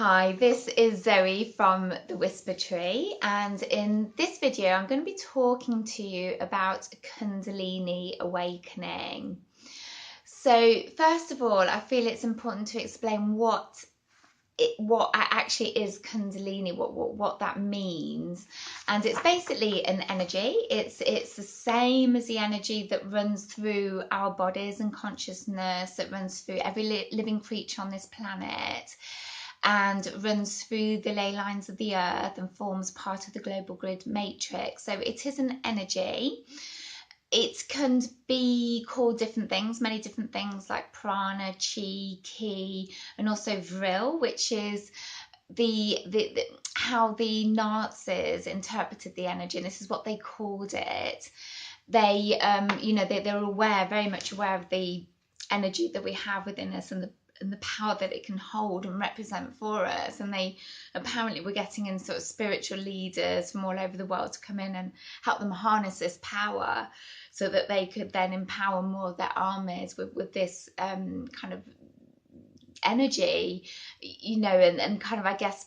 Hi, this is Zoe from the Whisper Tree, and in this video I'm going to be talking to you about Kundalini Awakening. So first of all, I feel it's important to explain what actually is Kundalini, what that means. And it's basically an energy. It's the same as the energy that runs through our bodies and consciousness, that runs through every living creature on this planet, and runs through the ley lines of the earth and forms part of the global grid matrix. So it is an energy. It can be called different things, many different things, like prana, chi, ki, and also vril, which is the how the Nazis interpreted the energy, and this is what they called it. They they're aware, very much aware of the energy that we have within us and the power that it can hold and represent for us. And they apparently were getting in sort of spiritual leaders from all over the world to come in and help them harness this power, so that they could then empower more of their armies with this kind of energy, and kind of, I guess,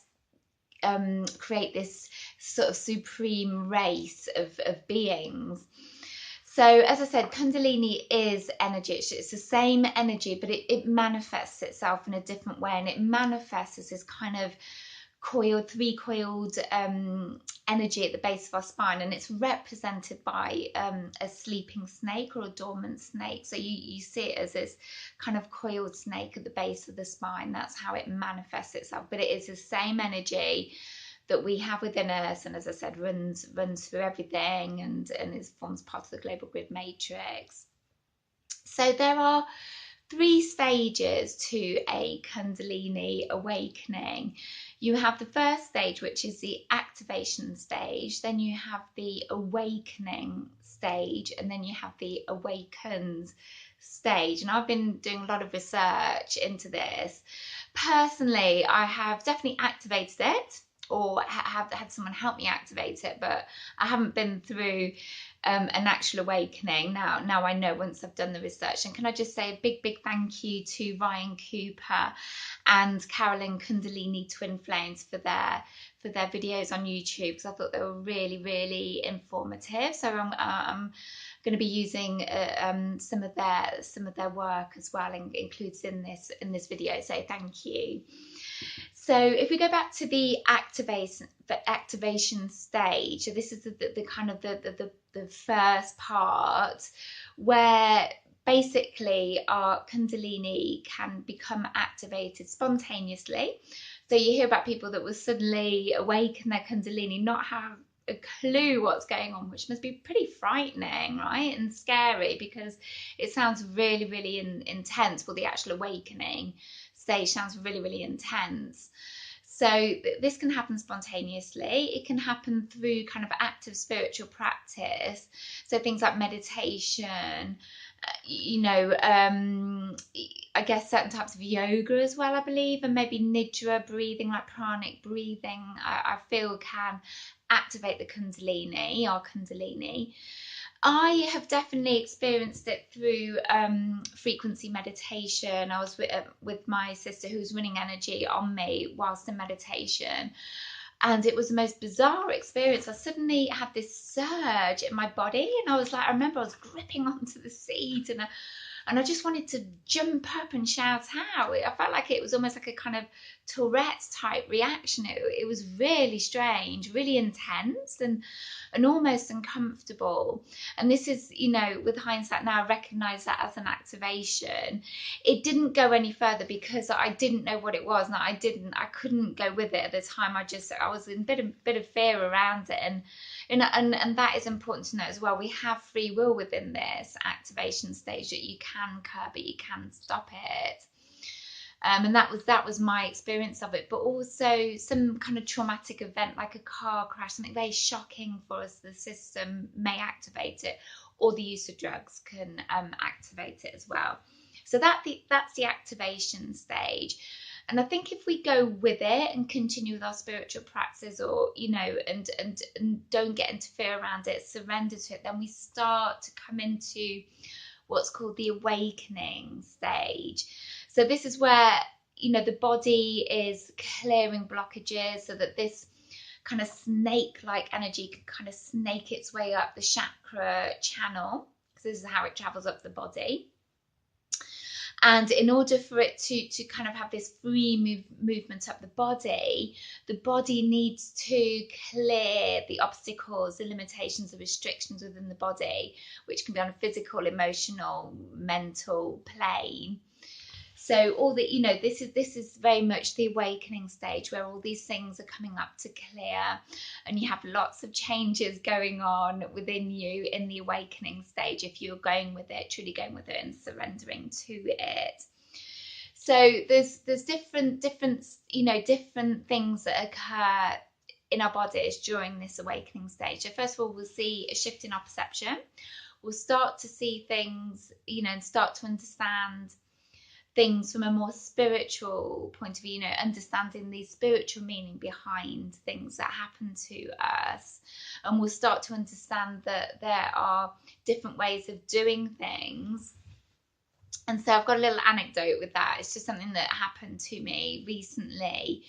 create this sort of supreme race of beings. So as I said, Kundalini is energy. It's the same energy, but it manifests itself in a different way, and it manifests as this kind of three-coiled energy at the base of our spine, and it's represented by a sleeping snake or a dormant snake. So you see it as this kind of coiled snake at the base of the spine. That's how it manifests itself, but it is the same energy that we have within us, and as I said, runs through everything, and forms part of the global grid matrix. So there are 3 stages to a Kundalini awakening. You have the first stage, which is the activation stage, then you have the awakening stage, and then you have the awakened stage. And I've been doing a lot of research into this. Personally, I have definitely activated it, or have had someone help me activate it, but I haven't been through an actual awakening. Now I know, once I've done the research. And can I just say a big thank you to Ryan Cooper and Carolyn Kundalini Twin Flames for their videos on YouTube, because I thought they were really informative. So I'm going to be using some of their work as well, includes in this video. So thank you. So if we go back to the activation stage, so this is the kind of the first part, where basically our Kundalini can become activated spontaneously. So you hear about people that will suddenly awaken their Kundalini, not have a clue what's going on, which must be pretty frightening, right? And scary, because it sounds really intense. Well, the actual awakening stage sounds really intense. So this can happen spontaneously. It can happen through kind of active spiritual practice, so things like meditation, I guess certain types of yoga as well, I believe, and maybe nidra breathing, like pranic breathing, I feel can activate the Kundalini, our Kundalini. I have definitely experienced it through frequency meditation. I was with my sister, who was running energy on me whilst in meditation, and it was the most bizarre experience. I suddenly had this surge in my body, and I remember I was gripping onto the seat, and I just wanted to jump up and shout out. I felt like it was almost like a kind of Tourette's type reaction. It was really strange, really intense, and almost uncomfortable. And this is, with hindsight now, I recognise that as an activation. It didn't go any further because I didn't know what it was, and I couldn't go with it at the time. I was in a bit of fear around it, and that is important to know as well. We have free will within this activation stage, that you can curb it, you can stop it. And that was my experience of it. But also some kind of traumatic event, like a car crash, something very shocking for us, the system may activate it, or the use of drugs can activate it as well. So that's the activation stage. And I think if we go with it and continue with our spiritual practice, or and don't get into fear around it, surrender to it, then we start to come into what's called the awakening stage. So this is where the body is clearing blockages so that this kind of snake-like energy can kind of snake its way up the chakra channel, because this is how it travels up the body. And in order for it to kind of have this free movement up the body needs to clear the obstacles, the limitations, the restrictions within the body, which can be on a physical, emotional, mental plane. So all the, this is very much the awakening stage, where all these things are coming up to clear, and you have lots of changes going on within you in the awakening stage, if you're going with it, truly going with it and surrendering to it. So there's different things that occur in our bodies during this awakening stage. So first of all, we'll see a shift in our perception. We'll start to see things, and start to understand things from a more spiritual point of view, understanding the spiritual meaning behind things that happen to us. And we'll start to understand that there are different ways of doing things. And so I've got a little anecdote with that. It's just something that happened to me recently,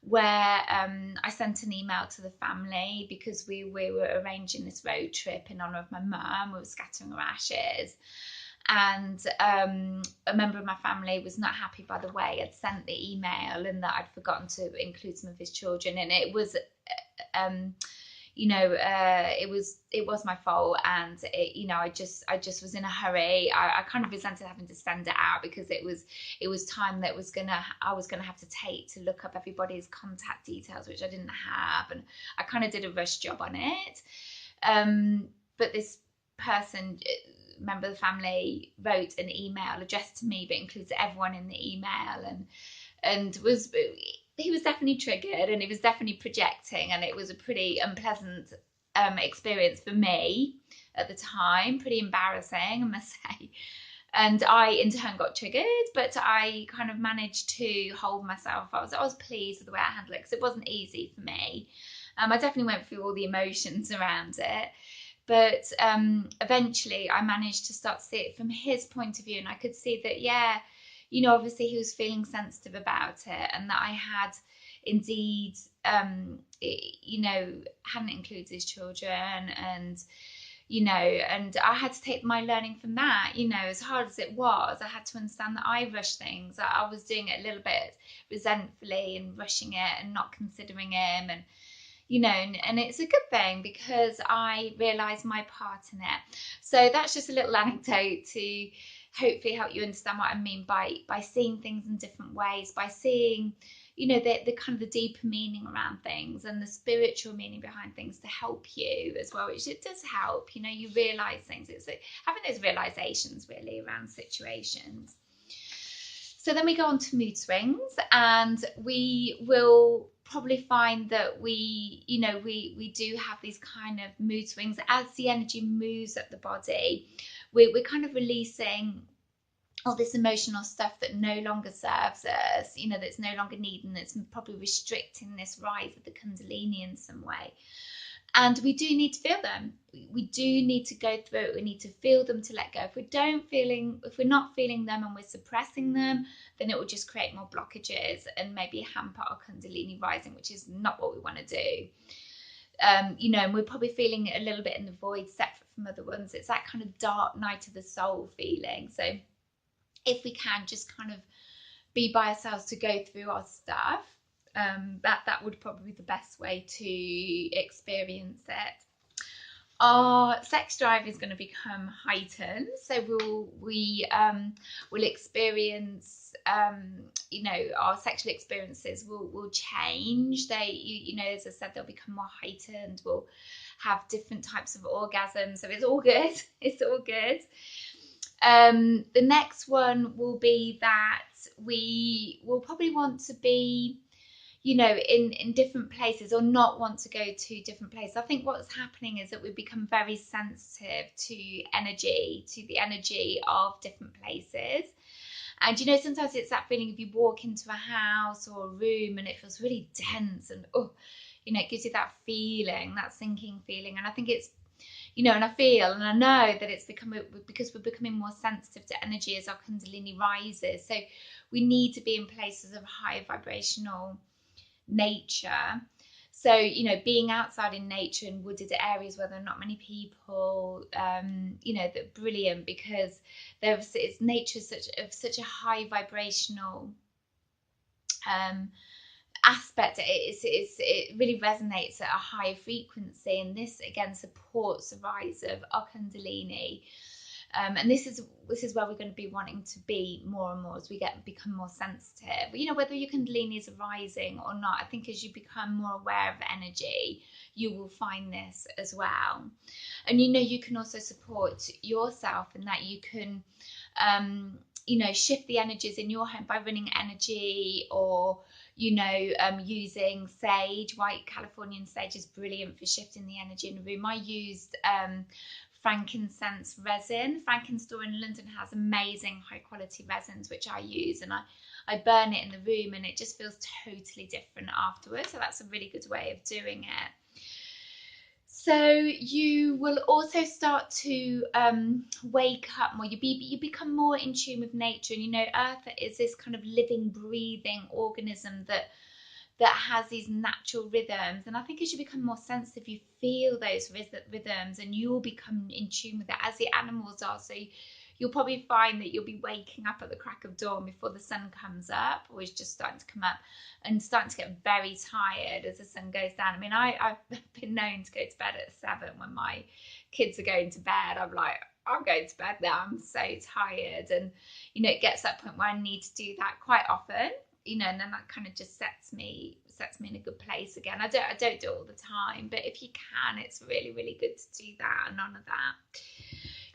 where I sent an email to the family because we were arranging this road trip in honour of my mum. We were scattering her ashes. And a member of my family was not happy by the way I'd sent the email, and that I'd forgotten to include some of his children. And it was, it was my fault, and I just was in a hurry. I kind of resented having to send it out, because it was time that I was gonna have to take to look up everybody's contact details, which I didn't have, and I kind of did a rush job on it. But this person, member of the family, wrote an email addressed to me but includes everyone in the email, and he was definitely triggered, and he was definitely projecting, and it was a pretty unpleasant experience for me at the time, pretty embarrassing, I must say. And I in turn got triggered, but I kind of managed to hold myself. I was pleased with the way I handled it, because it wasn't easy for me. I definitely went through all the emotions around it. But eventually I managed to start to see it from his point of view, and I could see that, obviously he was feeling sensitive about it, and that I had indeed, hadn't included his children, and, and I had to take my learning from that. As hard as it was, I had to understand that I rushed things, that I was doing it a little bit resentfully and rushing it and not considering him, and and it's a good thing, because I realised my part in it. So that's just a little anecdote to hopefully help you understand what I mean by seeing things in different ways, by seeing, the kind of the deeper meaning around things and the spiritual meaning behind things to help you as well, which it does help. You realise things. It's like having those realisations really around situations. So then we go on to mood swings, and we will probably find that we do have these kind of mood swings as the energy moves up the body. We're kind of releasing all this emotional stuff that no longer serves us, that's no longer needed, and that's probably restricting this rise of the Kundalini in some way. And we do need to feel them. We do need to go through it. We need to feel them to let go. If we're not feeling them and we're suppressing them, then it will just create more blockages and maybe hamper our Kundalini rising, which is not what we want to do. And we're probably feeling it a little bit in the void, separate from other ones. It's that kind of dark night of the soul feeling. So if we can just kind of be by ourselves to go through our stuff, that would probably be the best way to experience it. Our sex drive is going to become heightened, so we'll experience, our sexual experiences will change. They, as I said, they'll become more heightened. We'll have different types of orgasms, so it's all good. It's all good. The next one will be that we will probably want to be, in different places, or not want to go to different places. I think what's happening is that we become very sensitive to the energy of different places. And sometimes it's that feeling if you walk into a house or a room and it feels really dense, and it gives you that feeling, that sinking feeling. And I think it's you know, and I feel and I know that it's because we're becoming more sensitive to energy as our Kundalini rises. So we need to be in places of higher vibrational nature. So, you know, being outside in nature in wooded areas where there are not many people, you know, that's brilliant, because it's nature such a high vibrational aspect. It really resonates at a higher frequency, and this again supports the rise of our Kundalini. And this is where we're going to be wanting to be more and more as we become more sensitive. You know, whether your Kundalini is rising or not, I think as you become more aware of energy, you will find this as well. And you know, you can also support yourself in that you can you know, shift the energies in your home by running energy, or you know, using sage. White Californian sage is brilliant for shifting the energy in the room. I used frankincense resin. Frankenstore in London has amazing high quality resins, which I use, and I burn it in the room, and it just feels totally different afterwards. So that's a really good way of doing it. So you will also start to wake up more. You become more in tune with nature, and you know, Earth is this kind of living, breathing organism that has these natural rhythms. And I think as you become more sensitive, you feel those rhythms, and you'll become in tune with it, as the animals are. So you'll probably find that you'll be waking up at the crack of dawn before the sun comes up, or is just starting to come up, and starting to get very tired as the sun goes down. I mean, I've been known to go to bed at 7 when my kids are going to bed. I'm like, I'm going to bed now, I'm so tired. And you know, it gets to that point where I need to do that quite often, you know, and then that kind of just sets me in a good place again. I don't do it all the time, but if you can, it's really, really good to do that and honor that.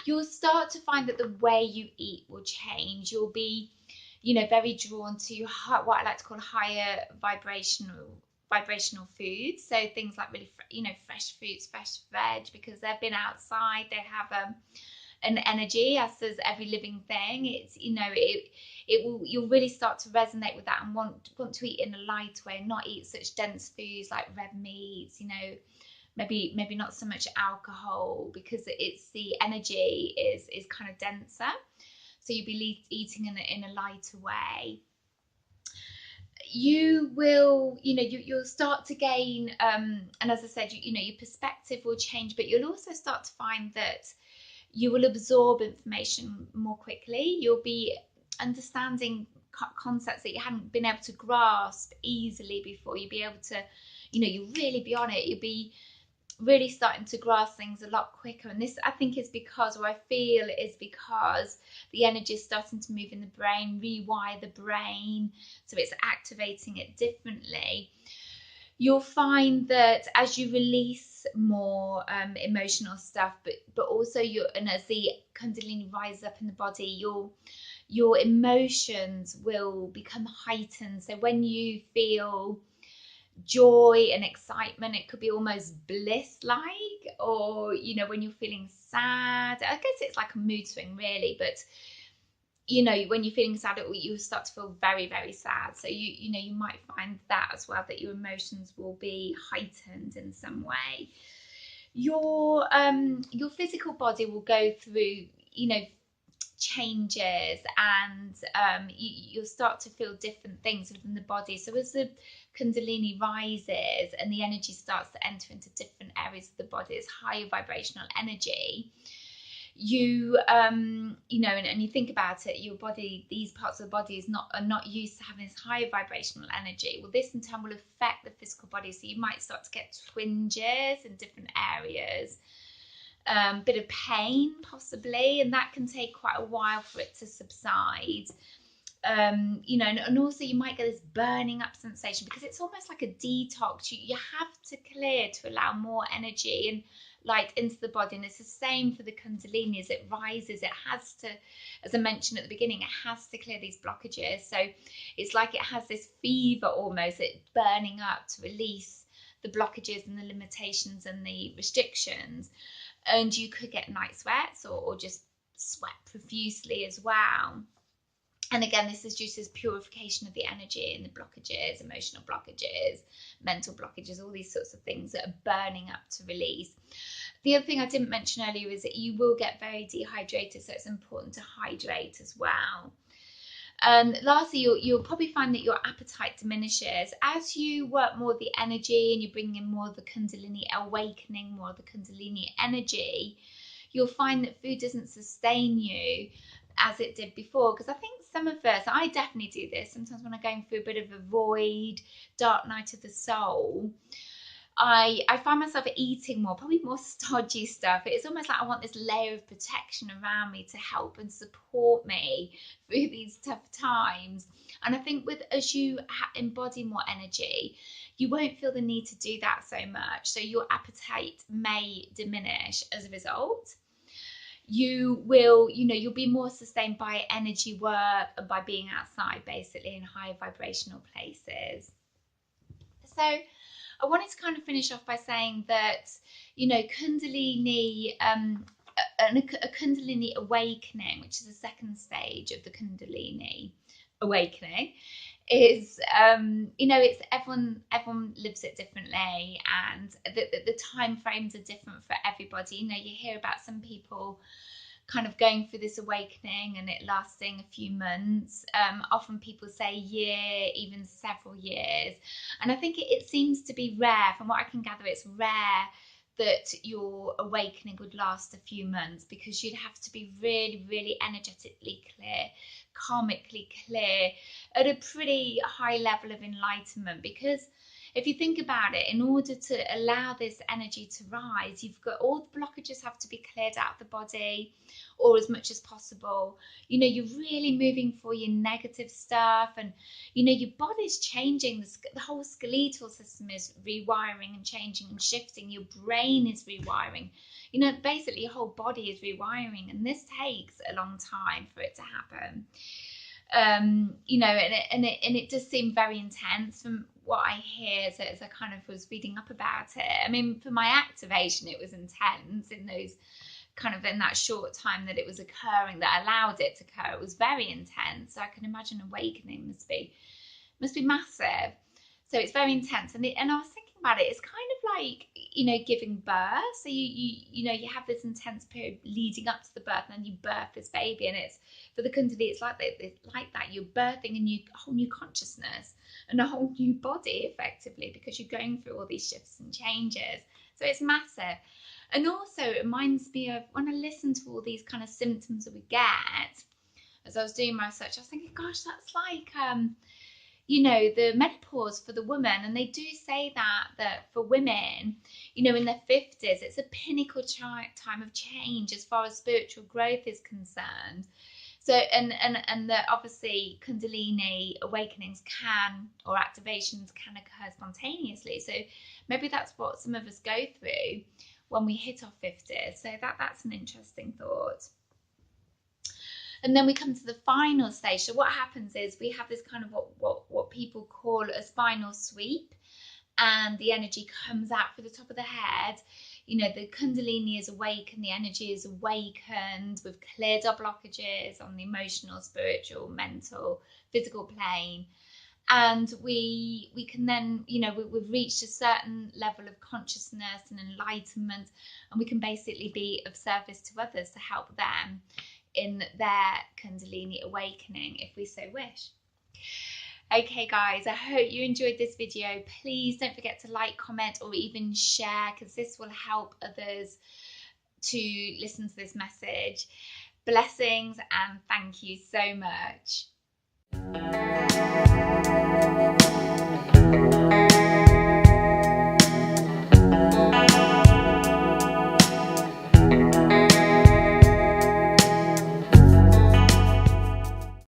You'll start to find that the way you eat will change. You'll be, you know, very drawn to what I like to call higher vibrational foods. So things like really, you know, fresh fruits, fresh veg, because they've been outside. They have an energy, as does every living thing. It's, you know, you'll really start to resonate with that and want to eat in a light way, and not eat such dense foods like red meats, you know, maybe not so much alcohol, because it's the energy is kind of denser. So you'll be eating in a lighter way. You will, you know, you'll start to gain and as I said, you know, your perspective will change, but you'll also start to find that you will absorb information more quickly. You'll be understanding concepts that you hadn't been able to grasp easily before. You'll be able to, you know, you'll really be on it. You'll be really starting to grasp things a lot quicker. And this, I think, is because, or I feel is because, the energy is starting to move in the brain, rewire the brain, so it's activating it differently. You'll find that as you release more emotional stuff, but also and as the Kundalini rises up in the body, your emotions will become heightened. So when you feel joy and excitement, it could be almost bliss-like, or you know, when you're feeling sad, I guess it's like a mood swing really, but you know, when you're feeling sad, you start to feel very, very sad. So you know, you might find that as well, that your emotions will be heightened in some way. Your physical body will go through, you know, changes, and you'll start to feel different things within the body. So as the Kundalini rises and the energy starts to enter into different areas of the body, it's higher vibrational energy. You know, and you think about it, your body, these parts of the body are not used to having this higher vibrational energy. Well, this in turn will affect the physical body, so you might start to get twinges in different areas, bit of pain possibly, and that can take quite a while for it to subside. You know, and also you might get this burning up sensation, because it's almost like a detox. You have to clear to allow more energy and light into the body. And it's the same for the Kundalini. As it rises, it has to, as I mentioned at the beginning, it has to clear these blockages. So it's like it has this fever almost, it burning up to release the blockages and the limitations and the restrictions. And you could get night sweats, or just sweat profusely as well. And again, this is due to this purification of the energy and the blockages, emotional blockages, mental blockages, all these sorts of things that are burning up to release. The other thing I didn't mention earlier is that you will get very dehydrated, so it's important to hydrate as well. And lastly, you'll probably find that your appetite diminishes as you work more of the energy and you bring in more of the Kundalini awakening, more of the Kundalini energy. You'll find that food doesn't sustain you as it did before. Because I think some of us, I definitely do this sometimes when I'm going through a bit of a void, dark night of the soul. I find myself eating more, probably more stodgy stuff. It's almost like I want this layer of protection around me to help and support me through these tough times. And I think as you embody more energy, you won't feel the need to do that so much. So your appetite may diminish as a result. You'll be more sustained by energy work and by being outside, basically, in high vibrational places. So I wanted to kind of finish off by saying that, Kundalini, a Kundalini Awakening, which is the second stage of the Kundalini Awakening, is, it's everyone lives it differently, and the time frames are different for everybody. You hear about some people kind of going through this awakening and it lasting a few months. Often people say a year, even several years. And I think it seems to be rare. From what I can gather, it's rare that your awakening would last a few months, because you'd have to be really, really energetically clear, karmically clear, at a pretty high level of enlightenment. Because if you think about it, in order to allow this energy to rise, you've got all the blockages have to be cleared out of the body, or as much as possible. You're really moving for your negative stuff, and your body's changing. The whole skeletal system is rewiring and changing and shifting. Your brain is rewiring. Basically your whole body is rewiring, and this takes a long time for it to happen. And it does seem very intense from what I hear as I kind of was reading up about it. I mean, for my activation, it was intense in that short time that it was occurring, that allowed it to occur. It was very intense. So I can imagine awakening must be massive. So it's very intense. And I was thinking about it, it's kind of like, giving birth. So you have this intense period leading up to the birth, and then you birth this baby, and it's, for the Kundalini, it's like that. You're birthing a whole new consciousness and a whole new body, effectively, because you're going through all these shifts and changes. So it's massive. And also it reminds me of when I listen to all these kind of symptoms that we get. As I was doing my research, I was thinking, gosh, that's like the menopause for the woman. And they do say that for women, in their 50s, it's a pinnacle time of change as far as spiritual growth is concerned. So and that obviously Kundalini awakenings or activations can occur spontaneously. So maybe that's what some of us go through when we hit our 50s. So that's an interesting thought. And then we come to the final stage. So what happens is we have this kind of what people call a spinal sweep, and the energy comes out through the top of the head. The Kundalini is awakened, the energy is awakened. We've cleared our blockages on the emotional, spiritual, mental, physical plane. And we can then, we've reached a certain level of consciousness and enlightenment, and we can basically be of service to others to help them in their Kundalini awakening, if we so wish. Okay guys, I hope you enjoyed this video. Please don't forget to like, comment, or even share, because this will help others to listen to this message. Blessings, and thank you so much.